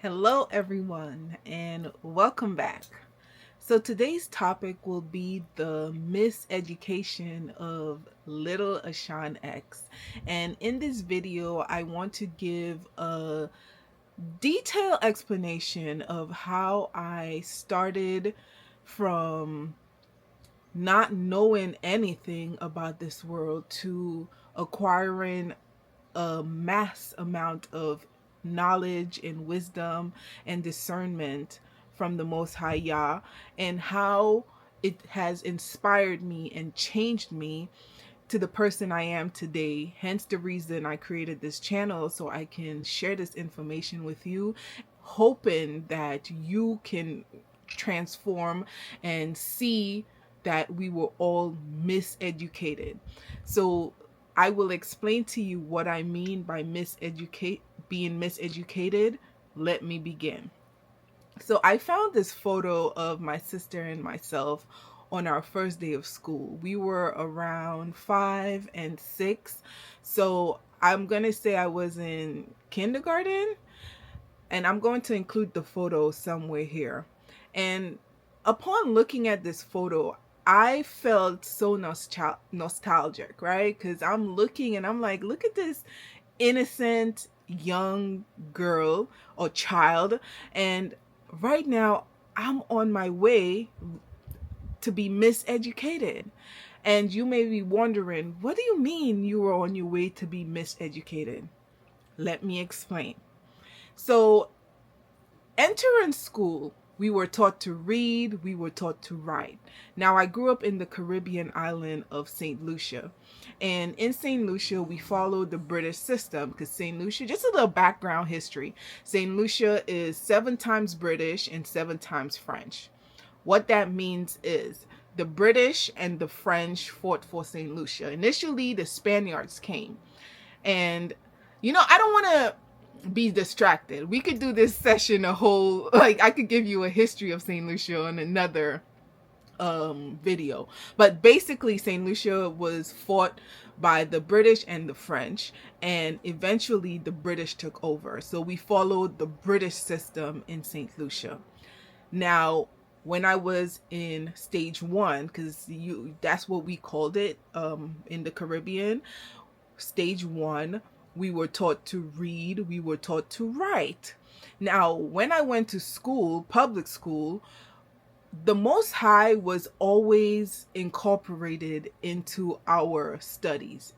Hello, everyone, and welcome back. So, today's topic will be the miseducation of little Ashan X. And in this video, I want to give a detailed explanation of how I started from not knowing anything about this world to acquiring a mass amount of knowledge and wisdom and discernment from the Most High Yah, and how it has inspired me and changed me to the person I am today. Hence the reason I created this channel, so I can share this information with you, hoping that you can transform and see that we were all miseducated. So I will explain to you what I mean by being miseducated. Let me begin. So I found this photo of my sister and myself on our first day of school. We were around 5 and 6. So I'm going to say I was in kindergarten, and I'm going to include the photo somewhere here. And upon looking at this photo, I felt so nostalgic, right? Because I'm looking and I'm like, look at this innocent young girl or child. And right now, I'm on my way to be miseducated. And you may be wondering, what do you mean you were on your way to be miseducated? Let me explain. So, entering school, we were taught to read, we were taught to write. Now, I grew up in the Caribbean island of St. Lucia. And in St. Lucia, we followed the British system because St. Lucia, just a little background history, St. Lucia is 7 times British and 7 times French. What that means is the British and the French fought for St. Lucia. Initially, the Spaniards came. And, I don't want to be distracted. We could do this session I could give you a history of St. Lucia on another video. But basically, St. Lucia was fought by the British and the French, and eventually the British took over. So we followed the British system in St. Lucia. Now, when I was in stage 1, because that's what we called it in the Caribbean, stage 1, we were taught to read, we were taught to write. Now, when I went to school, public school, the Most High was always incorporated into our studies.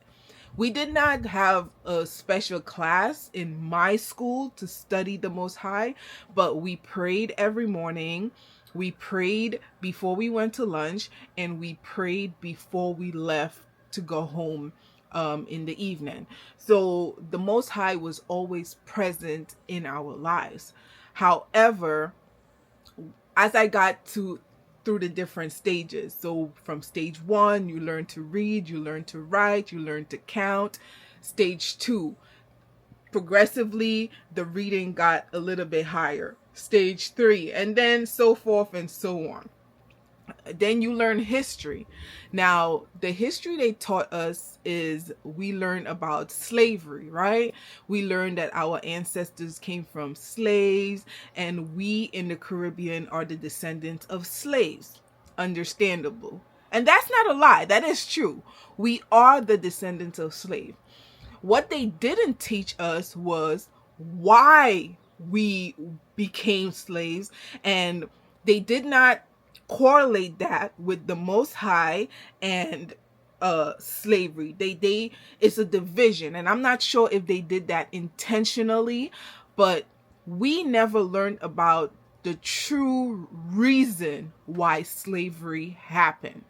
We did not have a special class in my school to study the Most High, but we prayed every morning. We prayed before we went to lunch, and we prayed before we left to go home in the evening. So the Most High was always present in our lives. However, as I got through the different stages, so from stage 1, you learn to read, you learn to write, you learn to count. Stage 2, progressively, the reading got a little bit higher. Stage 3, and then so forth and so on. Then you learn history. Now, the history they taught us is we learn about slavery, right? We learned that our ancestors came from slaves, and we in the Caribbean are the descendants of slaves. Understandable. And that's not a lie. That is true. We are the descendants of slaves. What they didn't teach us was why we became slaves, and they did not correlate that with the Most High and slavery. They it's a division, and I'm not sure if they did that intentionally, but we never learned about the true reason why slavery happened.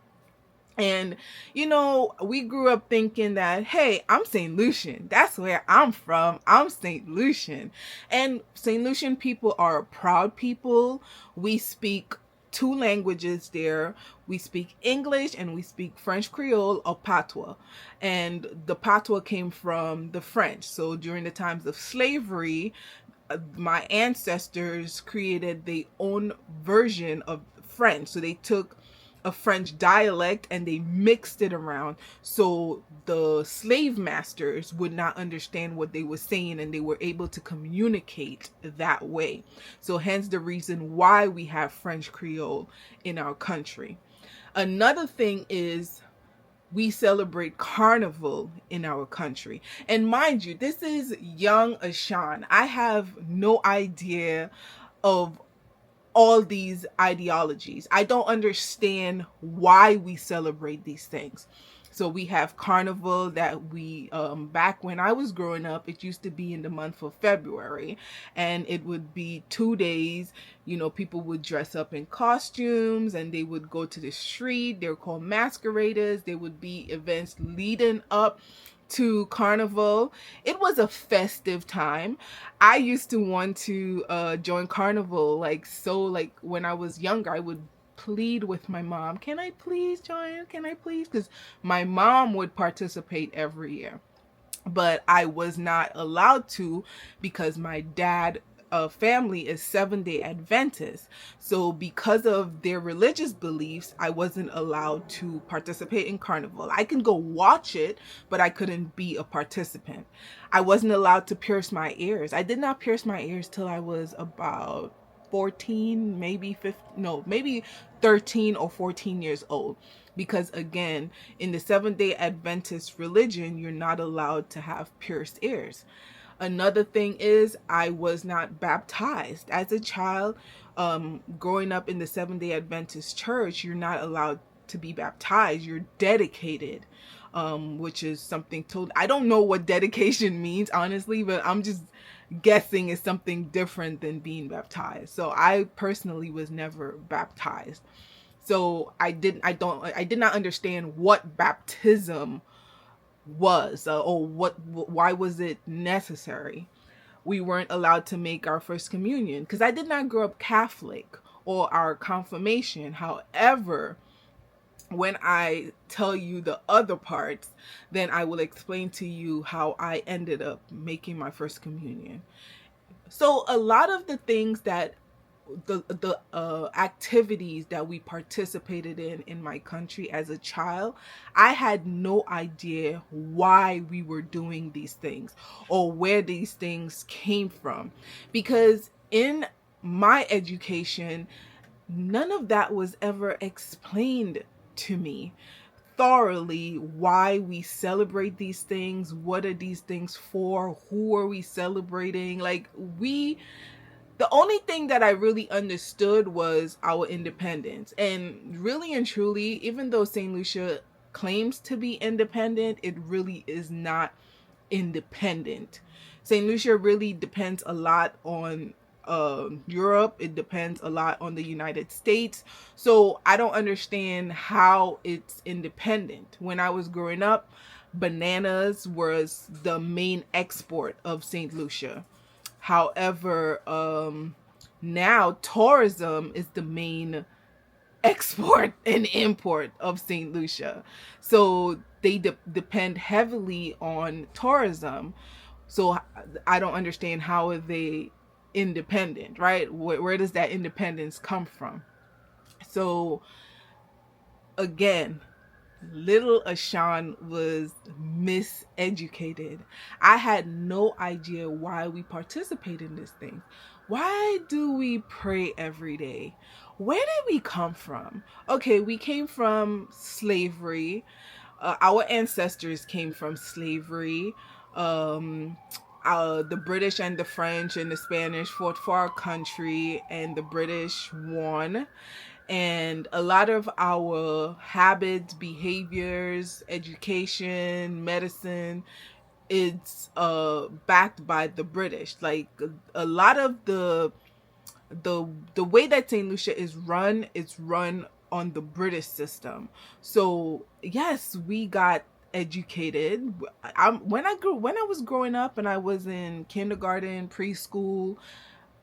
And, we grew up thinking that, hey, I'm St. Lucian. That's where I'm from. I'm St. Lucian. And St. Lucian people are a proud people. We speak 2 languages there. We speak English and we speak French Creole or Patois. And the Patois came from the French. So during the times of slavery, my ancestors created their own version of French. So they took a French dialect and they mixed it around so the slave masters would not understand what they were saying, and they were able to communicate that way. So hence the reason why we have French Creole in our country. Another thing is we celebrate carnival in our country. And mind you, this is young Ashan. I have no idea of all these ideologies. I don't understand why we celebrate these things. So we have carnival that we back when I was growing up, it used to be in the month of February, and it would be 2 days. You know, people would dress up in costumes and they would go to the street. They're called masqueraders. There would be events leading up to carnival. It was a festive time. I used to want to join carnival, like when I was younger. I would plead with my mom, can I please join, can I please, because my mom would participate every year, but I was not allowed to because my dad family is 7-day Adventist. So because of their religious beliefs, I wasn't allowed to participate in carnival. I can go watch it, but I couldn't be a participant. I wasn't allowed to pierce my ears. I did not pierce my ears till I was about 14, maybe 15, no, maybe 13 or 14 years old. Because again, in the 7-day Adventist religion, you're not allowed to have pierced ears. Another thing is I was not baptized. As a child, growing up in the 7-day Adventist church, you're not allowed to be baptized. You're dedicated, which is something told. I don't know what dedication means, honestly, but I'm just guessing it's something different than being baptized. So I personally was never baptized. So I did not understand what baptism was, or why was it necessary. We weren't allowed to make our first communion because I did not grow up Catholic, or our confirmation. However, when I tell you the other parts, then I will explain to you how I ended up making my first communion. So a lot of the things that the activities that we participated in my country as a child, I had no idea why we were doing these things or where these things came from, because in my education, none of that was ever explained to me thoroughly. Why we celebrate these things, what are these things for, who are we celebrating? The only thing that I really understood was our independence. And really and truly, even though St. Lucia claims to be independent, it really is not independent. St. Lucia really depends a lot on Europe. It depends a lot on the United States. So I don't understand how it's independent. When I was growing up, bananas was the main export of St. Lucia. However, now tourism is the main export and import of St. Lucia. So they depend heavily on tourism. So I don't understand how are they independent, right? Where does that independence come from? So again, little Ashan was miseducated. I had no idea why we participate in this thing. Why do we pray every day? Where did we come from? Okay, we came from slavery. Our ancestors came from slavery. The British and the French and the Spanish fought for our country, and the British won. And a lot of our habits, behaviors, education, medicine, it's backed by the British. Like a lot of the way that St. Lucia is run, it's run on the British system. So yes, we got educated. When I was growing up and I was in kindergarten, preschool,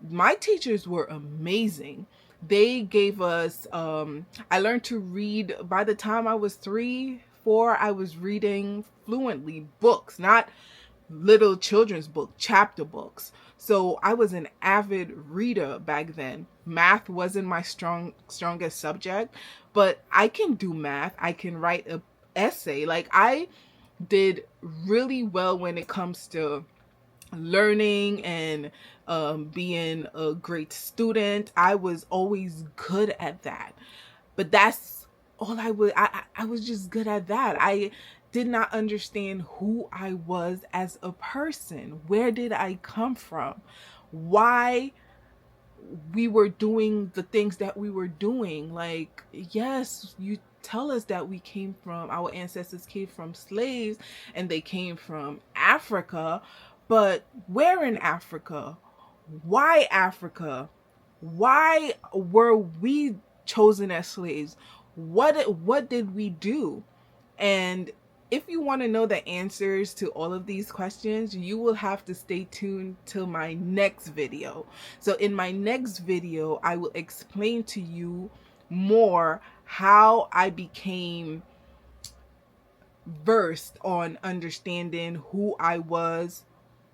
my teachers were amazing. They gave us, I learned to read by the time I was 3, 4. I was reading fluently books, not little children's book, chapter books. So I was an avid reader back then. Math wasn't my strongest subject, but I can do math. I can write a essay. Like, I did really well when it comes to learning and being a great student. I was always good at that. But that's all I would. I was just good at that. I did not understand who I was as a person. Where did I come from? Why we were doing the things that we were doing. Like, yes, you tell us that our ancestors came from slaves and they came from Africa, but where in Africa? Why Africa? Why were we chosen as slaves? What did we do? And if you want to know the answers to all of these questions, you will have to stay tuned till my next video. So in my next video, I will explain to you more how I became versed on understanding who I was,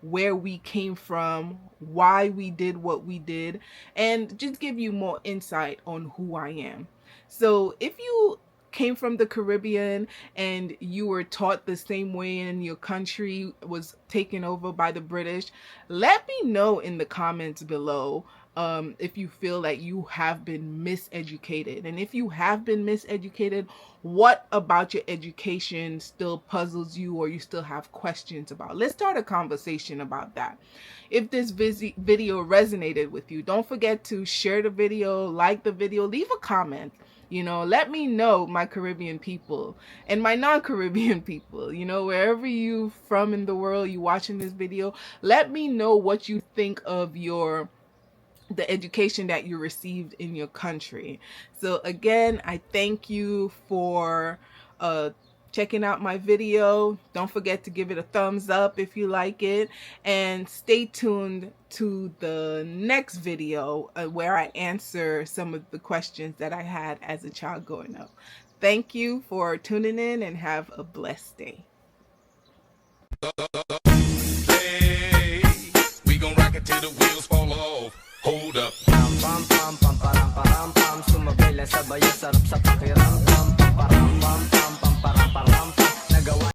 where we came from, why we did what we did, and just give you more insight on who I am. So if you came from the Caribbean and you were taught the same way and your country was taken over by the British, let me know in the comments below if you feel that you have been miseducated. And if you have been miseducated, what about your education still puzzles you or you still have questions about? Let's start a conversation about that. If this video resonated with you, don't forget to share the video, like the video, leave a comment. Let me know, my Caribbean people and my non-Caribbean people, wherever you from in the world, you watching this video, let me know what you think of the education that you received in your country. So again, I thank you for checking out my video. Don't forget to give it a thumbs up if you like it, and stay tuned to the next video where I answer some of the questions that I had as a child growing up. Thank you for tuning in and have a blessed day. Hey, we gon' rock it till the wheels fall off. Hold up.